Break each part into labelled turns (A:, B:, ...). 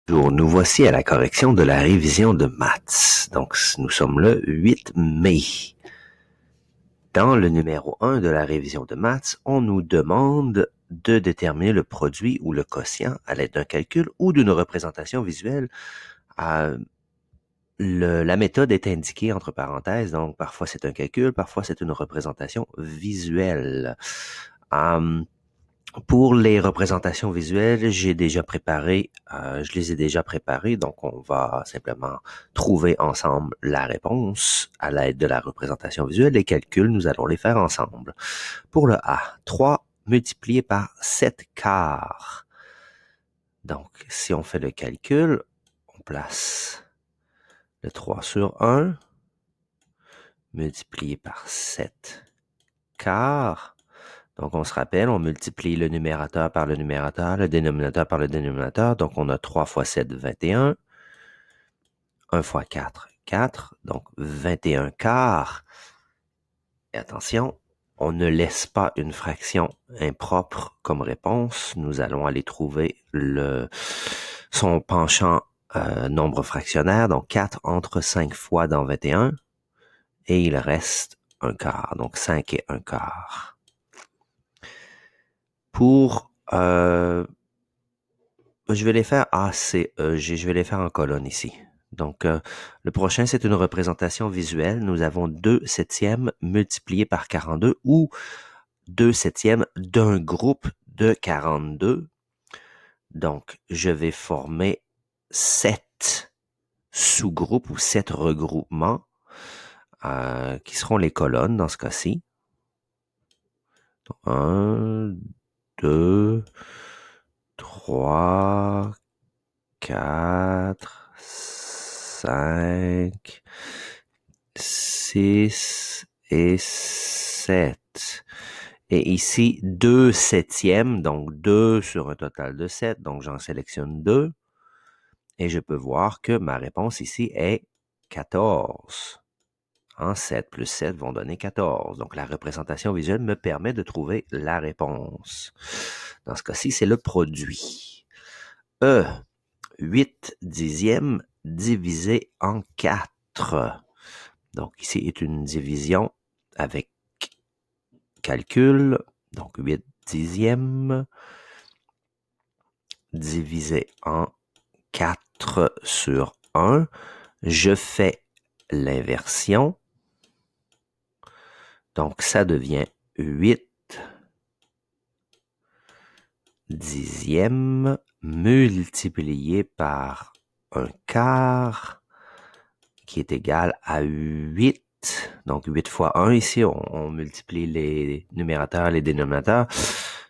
A: Bonjour, nous voici à la correction de la révision de maths. Donc, nous sommes le 8 mai. Dans le numéro 1 de la révision de maths, on nous demande de déterminer le produit ou le quotient à l'aide d'un calcul ou d'une représentation visuelle. La méthode est indiquée entre parenthèses, donc parfois c'est un calcul, parfois c'est une représentation visuelle. Pour les représentations visuelles, je les ai déjà préparées, donc on va simplement trouver ensemble la réponse à l'aide de la représentation visuelle. Les calculs, nous allons les faire ensemble. Pour le A, 3 multiplié par 7 quarts. Donc, si on fait le calcul, on place le 3 sur 1, multiplié par 7 quarts. Donc, on se rappelle, on multiplie le numérateur par le numérateur, le dénominateur par le dénominateur. Donc, on a 3 fois 7, 21. 1 fois 4, 4. Donc, 21 quarts. Et attention, on ne laisse pas une fraction impropre comme réponse. Nous allons aller trouver son penchant nombre fractionnaire. Donc, 4 entre 5 fois dans 21. Et il reste 1 quart. Donc, 5 et 1 quart. Pour je vais les faire je vais les faire en colonne ici. Donc, le prochain, c'est une représentation visuelle. Nous avons 2 septièmes multipliés par 42 ou 2 septièmes d'un groupe de 42. Donc, je vais former 7 sous-groupes ou 7 regroupements qui seront les colonnes dans ce cas-ci. 1, 2, 3, 4, 5, 6 et 7. Et ici, 2 septièmes, donc 2 sur un total de 7. Donc, j'en sélectionne 2. Et je peux voir que ma réponse ici est 14. 7 plus 7 vont donner 14. Donc, la représentation visuelle me permet de trouver la réponse. Dans ce cas-ci, c'est le produit. 8 dixièmes divisé en 4. Donc, ici est une division avec calcul. Donc, 8 dixièmes divisé en 4 sur 1. Je fais l'inversion. Donc, ça devient 8 dixièmes multiplié par un quart qui est égal à 8. Donc, 8 fois 1 ici, on multiplie les numérateurs et les dénominateurs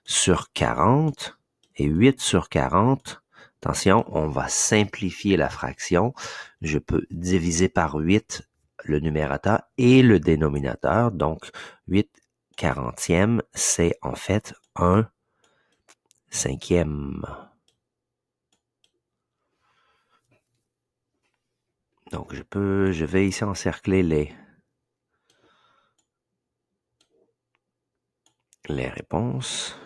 A: sur 40. Et 8 sur 40, attention, on va simplifier la fraction. Je peux diviser par 8 le numérateur et le dénominateur. Donc, 8 quarantièmes, c'est en fait 1 cinquième. Donc, je vais ici encercler les réponses.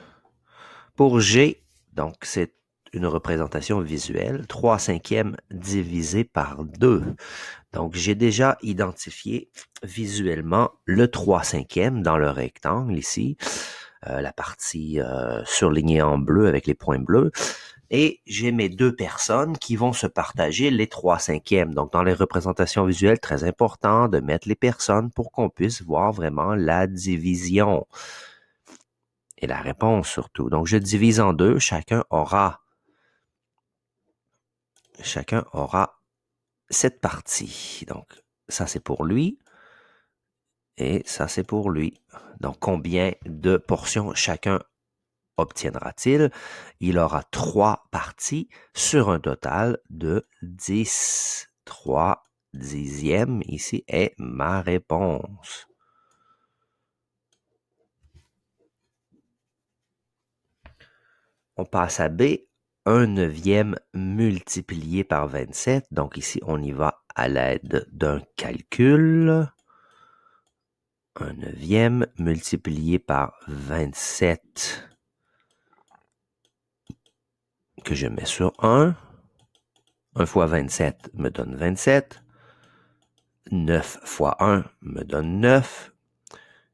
A: Pour G, donc c'est une représentation visuelle, 3 cinquièmes divisé par 2. Donc, j'ai déjà identifié visuellement le 3 cinquièmes dans le rectangle ici, la partie surlignée en bleu avec les points bleus. Et j'ai mes deux personnes qui vont se partager les 3 cinquièmes. Donc, dans les représentations visuelles, très important de mettre les personnes pour qu'on puisse voir vraiment la division. Et la réponse surtout. Donc, je divise en deux. Chacun aura cette partie. Donc, ça, c'est pour lui. Et ça, c'est pour lui. Donc, combien de portions chacun obtiendra-t-il? Il aura 3 parties sur un total de 10. 3 dixièmes, ici, est ma réponse. On passe à B. 1 neuvième multiplié par 27. Donc ici, on y va à l'aide d'un calcul. 1 neuvième multiplié par 27 que je mets sur 1. 1 fois 27 me donne 27. 9 fois 1 me donne 9.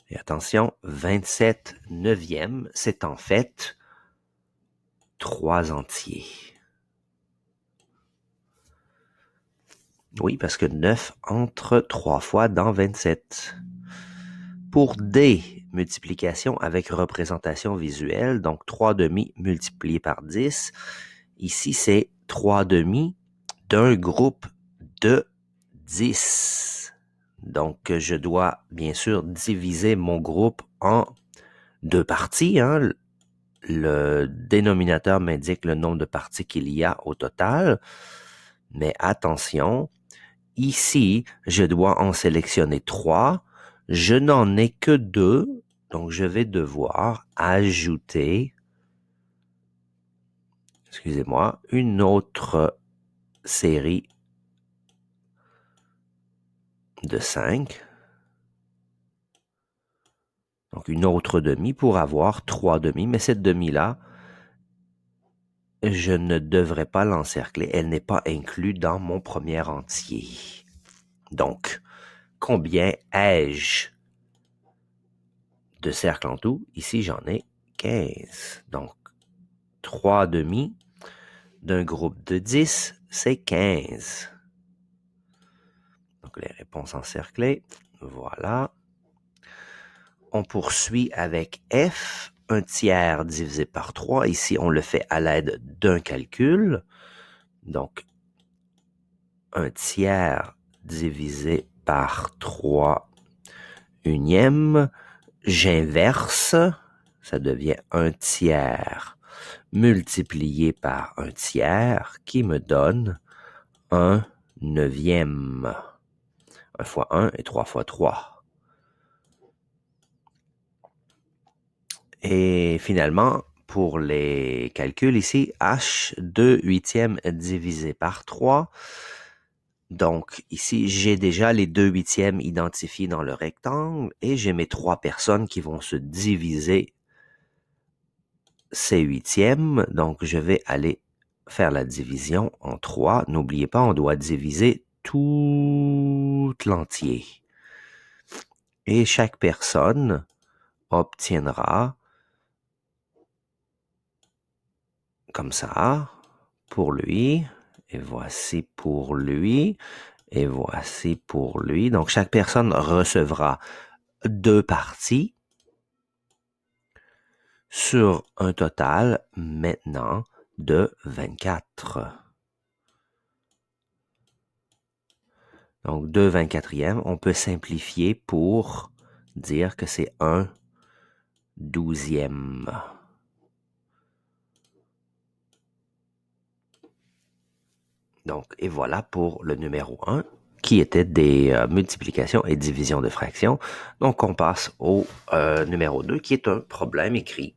A: Et attention, 27 neuvième, c'est en fait 3 entiers. Oui, parce que 9 entre 3 fois dans 27. Pour D, multiplication avec représentation visuelle, donc 3 demi multiplié par 10. Ici, c'est 3 demi d'un groupe de 10. Donc, je dois bien sûr diviser mon groupe en deux parties. Hein. Le dénominateur m'indique le nombre de parties qu'il y a au total. Mais attention, ici, je dois en sélectionner 3. Je n'en ai que 2, donc je vais devoir ajouter, excusez-moi, une autre série de 5. Donc une autre demi pour avoir 3 demi, mais cette demi-là, je ne devrais pas l'encercler. Elle n'est pas inclue dans mon premier entier. Donc, combien ai-je de cercles en tout? Ici, j'en ai 15. Donc, 3 demi d'un groupe de 10, c'est 15. Donc, les réponses encerclées, voilà. On poursuit avec F, 1 tiers divisé par 3. Ici, on le fait à l'aide d'un calcul. Donc, 1 tiers divisé par 3 unième. J'inverse, ça devient 1 tiers multiplié par 1 tiers qui me donne 1 neuvième. 1 fois 1 et 3 fois 3. Et finalement, pour les calculs ici, H, 2 huitièmes divisé par 3. Donc ici, j'ai déjà les 2 huitièmes identifiés dans le rectangle et j'ai mes 3 personnes qui vont se diviser ces huitièmes. Donc je vais aller faire la division en 3. N'oubliez pas, on doit diviser tout l'entier. Et chaque personne obtiendra comme ça pour lui. Et voici pour lui. Et voici pour lui. Donc, chaque personne recevra 2 parties sur un total maintenant de 24. Donc, 2 24e, on peut simplifier pour dire que c'est 1 12e. Donc, et voilà pour le numéro 1, qui était des multiplications et divisions de fractions. Donc, on passe au numéro 2, qui est un problème écrit.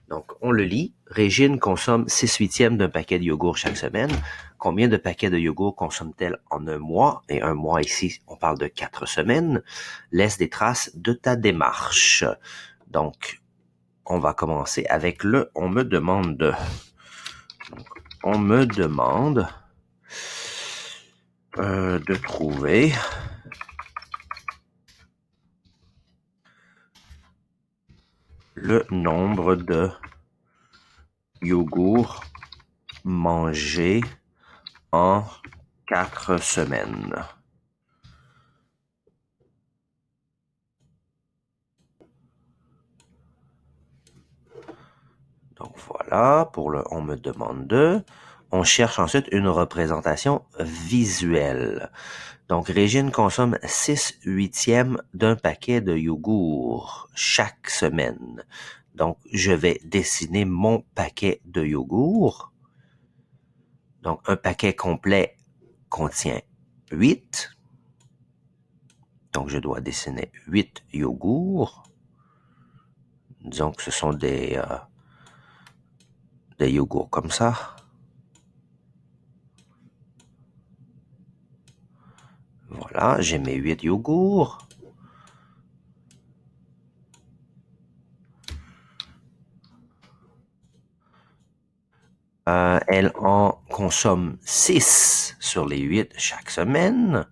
A: Donc, on le lit. Régine consomme 6 huitièmes d'un paquet de yogourt chaque semaine. Combien de paquets de yogourt consomme-t-elle en un mois? Et un mois ici, on parle de 4 semaines. Laisse des traces de ta démarche. Donc, on va commencer avec le « on me demande ». Donc, on me demande de trouver le nombre de yogourts mangés en 4 semaines. Donc voilà, pour le « on me demande de ». On cherche ensuite une représentation visuelle. Donc, Régine consomme 6 huitièmes d'un paquet de yogourt chaque semaine. Donc, je vais dessiner mon paquet de yogourt. Donc, un paquet complet contient 8. Donc, je dois dessiner 8 yogourts. Disons que ce sont des yogourts comme ça. Voilà, j'ai mes 8 yogourts. Elle en consomme 6 sur les 8 chaque semaine.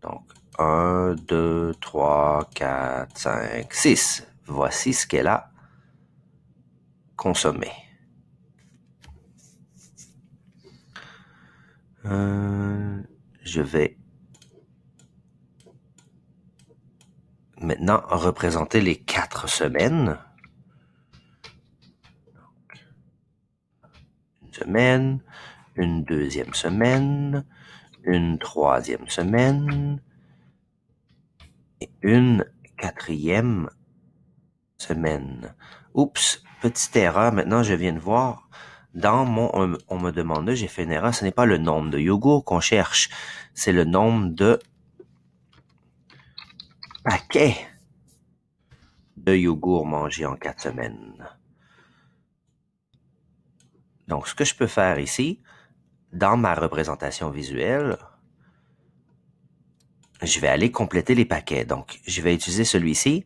A: Donc, 1, 2, 3, 4, 5, 6. Voici ce qu'elle a consommé. Je vais maintenant représenter les 4 semaines. Une semaine, une deuxième semaine, une troisième semaine et une quatrième semaine. Oups, petite erreur. Maintenant, je viens de voir. Dans mon on me demande, j'ai fait une erreur. Ce n'est pas le nombre de yogourts qu'on cherche. C'est le nombre de paquets de yogourts mangés en 4 semaines. Donc, ce que je peux faire ici, dans ma représentation visuelle, je vais aller compléter les paquets. Donc, je vais utiliser celui-ci.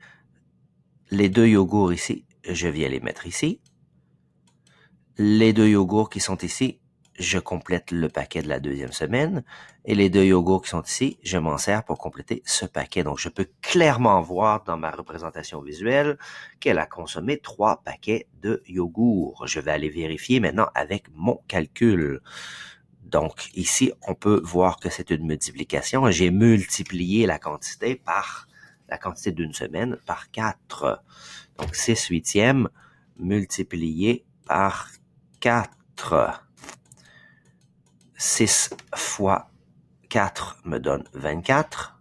A: Les 2 yogourts ici, je viens les mettre ici. Les 2 yogourts qui sont ici, je complète le paquet de la deuxième semaine. Et les 2 yogourts qui sont ici, je m'en sers pour compléter ce paquet. Donc, je peux clairement voir dans ma représentation visuelle qu'elle a consommé 3 paquets de yogourt. Je vais aller vérifier maintenant avec mon calcul. Donc, ici, on peut voir que c'est une multiplication. J'ai multiplié la quantité par la quantité d'une semaine par 4. Donc, 6 huitièmes multiplié par 4. 6 fois 4 me donne 24.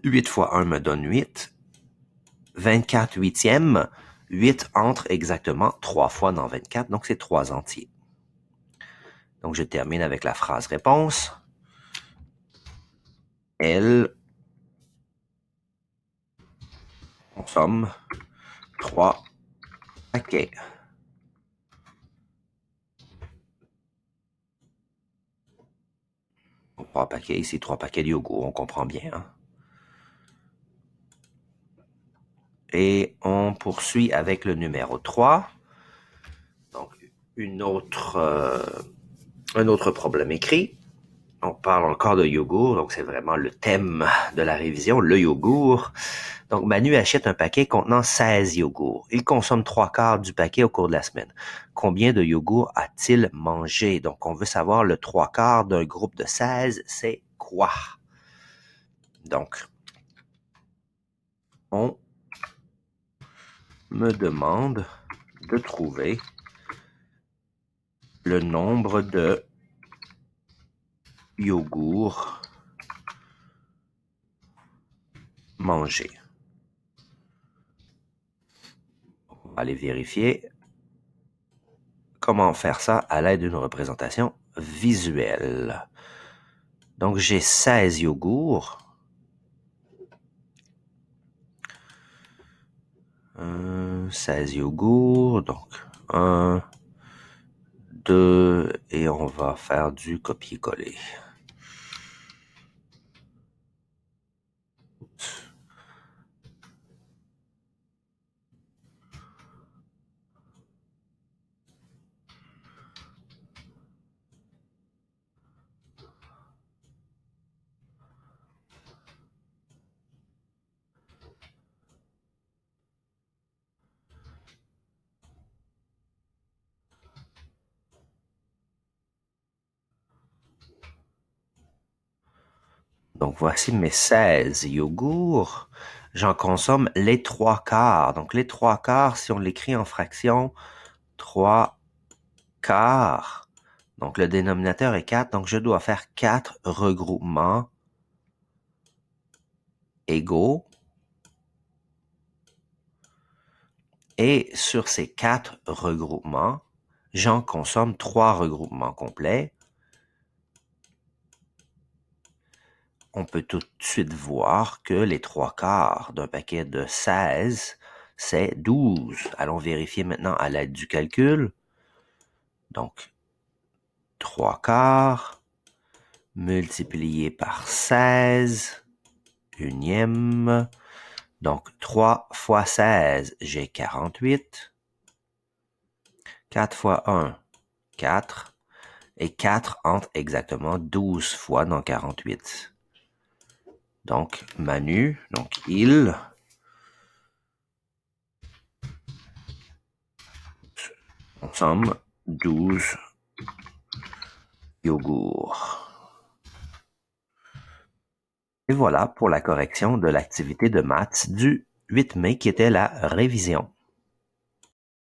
A: 8 fois 1 me donne 8. 24 huitièmes. 8 entre exactement 3 fois dans 24, donc c'est 3 entiers. Donc, je termine avec la phrase réponse. Elle consomme 3 paquets. 3 paquets ici, 3 paquets de yogourt, on comprend bien. Hein? Et on poursuit avec le numéro 3. Donc, un autre problème écrit. On parle encore de yogourt, donc c'est vraiment le thème de la révision, le yogourt. Donc, Manu achète un paquet contenant 16 yogourts. Il consomme 3/4 du paquet au cours de la semaine. Combien de yogourts a-t-il mangé? Donc, on veut savoir le 3/4 d'un groupe de 16, c'est quoi? Donc, on me demande de trouver le nombre de yogourts mangés. On va aller vérifier comment faire ça à l'aide d'une représentation visuelle. Donc, j'ai 16 yogourts. 16 yogourts, donc 1, 2, et on va faire du copier-coller. Donc, voici mes 16 yogourts. J'en consomme les 3/4. Donc, les 3/4, si on l'écrit en fraction, 3/4. Donc, le dénominateur est 4. Donc, je dois faire 4 regroupements égaux. Et sur ces 4 regroupements, j'en consomme 3 regroupements complets. On peut tout de suite voir que les 3/4 d'un paquet de 16, c'est 12. Allons vérifier maintenant à l'aide du calcul. Donc, 3/4 multiplié par 16 unième Donc, 3 fois 16, j'ai 48. 4 fois 1, 4. Et 4 entre exactement 12 fois dans 48. Donc, Manu, donc il consomme 12 yogourts. Et voilà pour la correction de l'activité de maths du 8 mai qui était la révision.